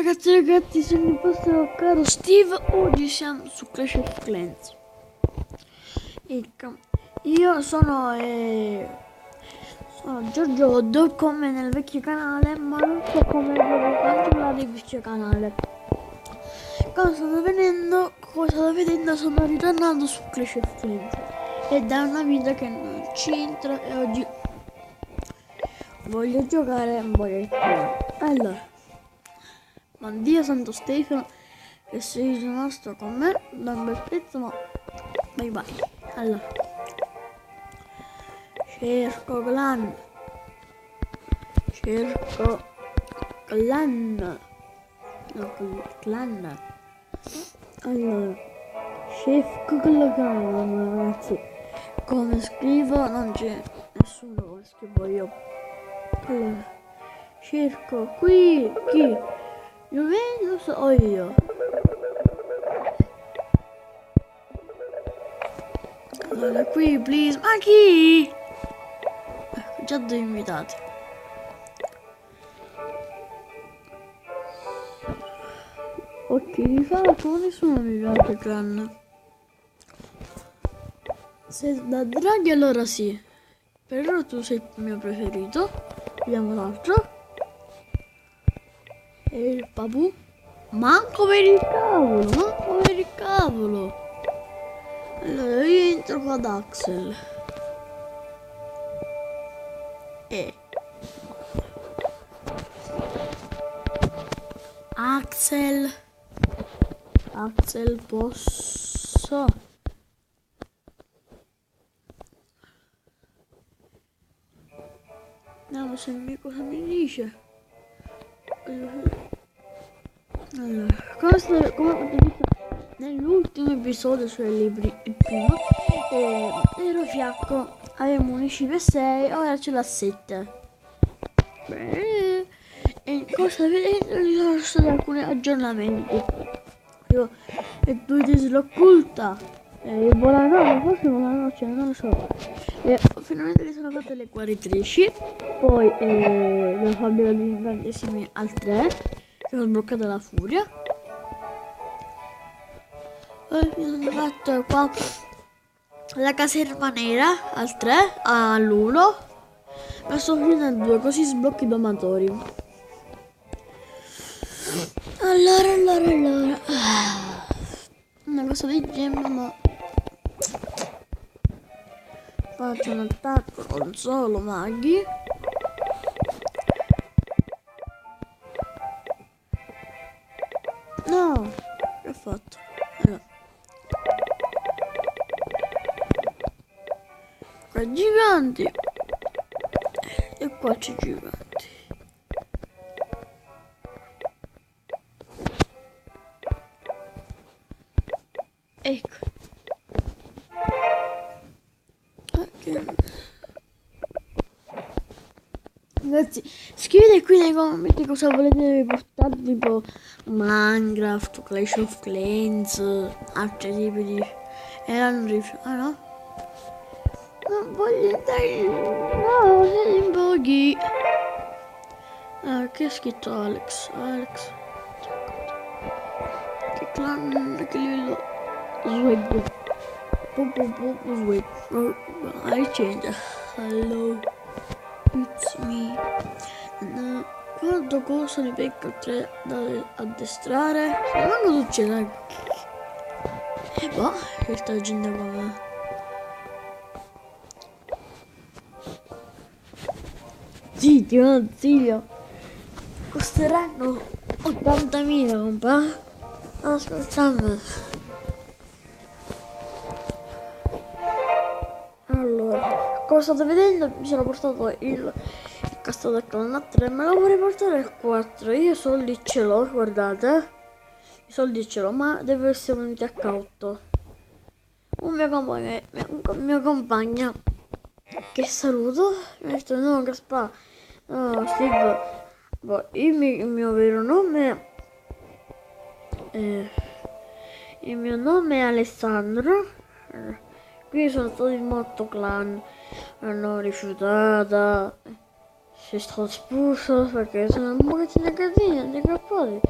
Ragazzi, sono il vostro caro Steve. Oggi siamo su Clash of Clans. Io sono Giorgio Oddo, come nel vecchio canale, ma non so come devo cancellare il vecchio canale. Cosa state vedendo, sono ritornato su Clash of Clans. E da una vita che non ci entra e oggi voglio giocare un po' di più. Allora, ma Dio santo Stefano, che sei rimasto con me da un bel pezzo, ma bye bye. Allora, cerco clan, allora, cerco clan, ragazzi, come scrivo non c'è nessuno come scrivo io. Allora, cerco qui, chi? Juventus o io? Allora, qui, please. Ma chi? Ecco, già due invitati. Ok, di fatto nessuno mi piace clan. Se da Draghi allora sì. Però tu sei il mio preferito. Vediamo l'altro. E il Papu. Manco per il cavolo. Allora io entro qua ad Axel. Axel posso? Vediamo se cosa mi dice. Allora, come avete visto nell'ultimo episodio, cioè il primo, ero fiacco, avevo un ICP 6, ora ce l'ha 7. Bene, e cosa vedete, ci sono stati alcuni aggiornamenti. E due l'occulta, forse vola noce, non lo so. Finalmente le sono fatte le guaritrici, poi la fabbrica di incantesimi al 3, sono sbloccata la furia. Poi mi sono fatto qua la caserma nera al 3, all'1, ma sono finita al 2, così sblocchi i domatori. Allora. Una cosa di gemma, ma faccio un attacco con solo maghi. No, che ho fatto? Allora. Qua giganti e qua c'è giganti. Ecco. Ragazzi, scrivete qui nei commenti cosa volete portare, tipo Minecraft, Clash of Clans, altri tipi di... Ah no? Non voglio entrare... No, siete in pochi. Che ha scritto Alex? Che clan, che livello? Swag. Swag. I change. Hello. It's me. Quanto cosa ne becca 3 da addestrare? Se non succede. Boh, che sta agendo con me. Zio. Costeranno 80.000, compa. Ascoltami. Allora, come state vedendo, mi sono portato il castello del clan a 3, me lo vorrei portare al 4. Io i soldi ce l'ho, guardate. I soldi ce l'ho, ma deve essere venuti a H8. Un mio compagno che saluto, mi ha detto no Gaspar, no Steve, il mio vero nome il mio nome è Alessandro. Qui sono stato in molto clan, l'hanno rifiutata, si è stato espulso perché sono un pochettino casino, dico cose.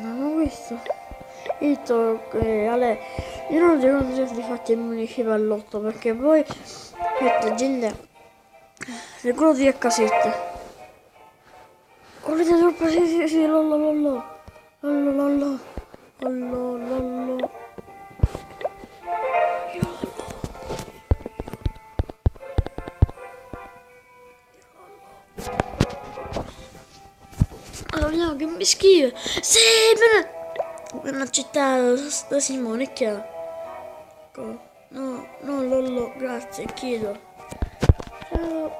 No, questo. Ale, io non ti consiglio di farti il municipallotto perché poi questa gente sicuro di a casette. Correte troppo, sì, lollo. Allora, vediamo che mi scrive. Sì, mi hanno accettato da Simone, è chiaro. No, Lollo, grazie, chiedo. Ciao,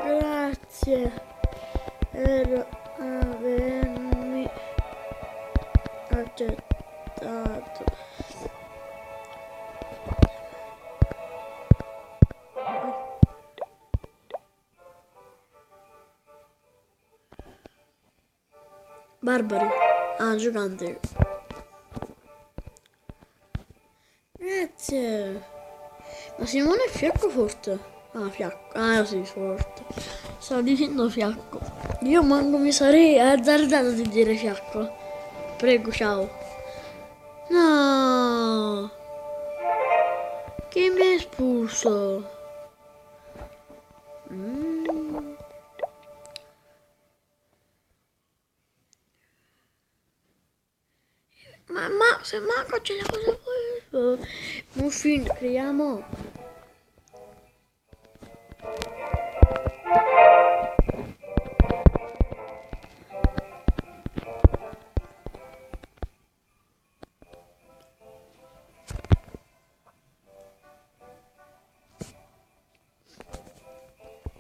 grazie per avermi accettato. Barbari. Ah, giocante. Grazie. Ma Simone è fiacco forte. Ah, fiacco. Ah, sì, forte. Stavo dicendo fiacco. Io manco mi sarei azzardato di dire fiacco. Prego, ciao. No. Chi mi ha espulso? Ma se manco c'è la cosa poi. Muffin, creiamo.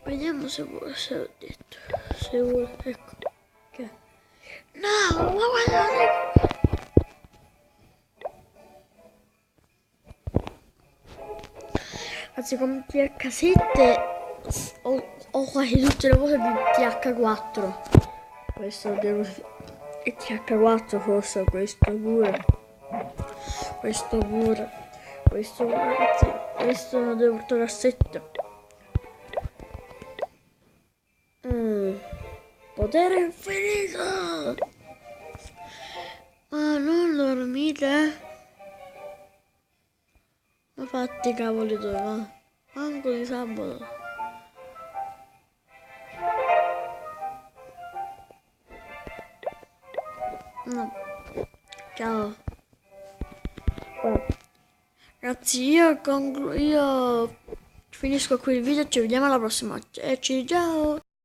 Vediamo se vuole, se ho detto. Se vuole, ecco. Che? No, ma guardate. Anzi, con PH7 ho quasi tutte le cose di TH4. Questo devo. E TH4 forse, questo pure. Questo pure. Questo ragazzi. Questo lo devo portare a 7. Potere infinito! Ma non dormite? Ma fatti i cavoli tuoi, va. Manco di sabato. No. Ciao. Ragazzi, io finisco qui il video, ci vediamo alla prossima. Ciao.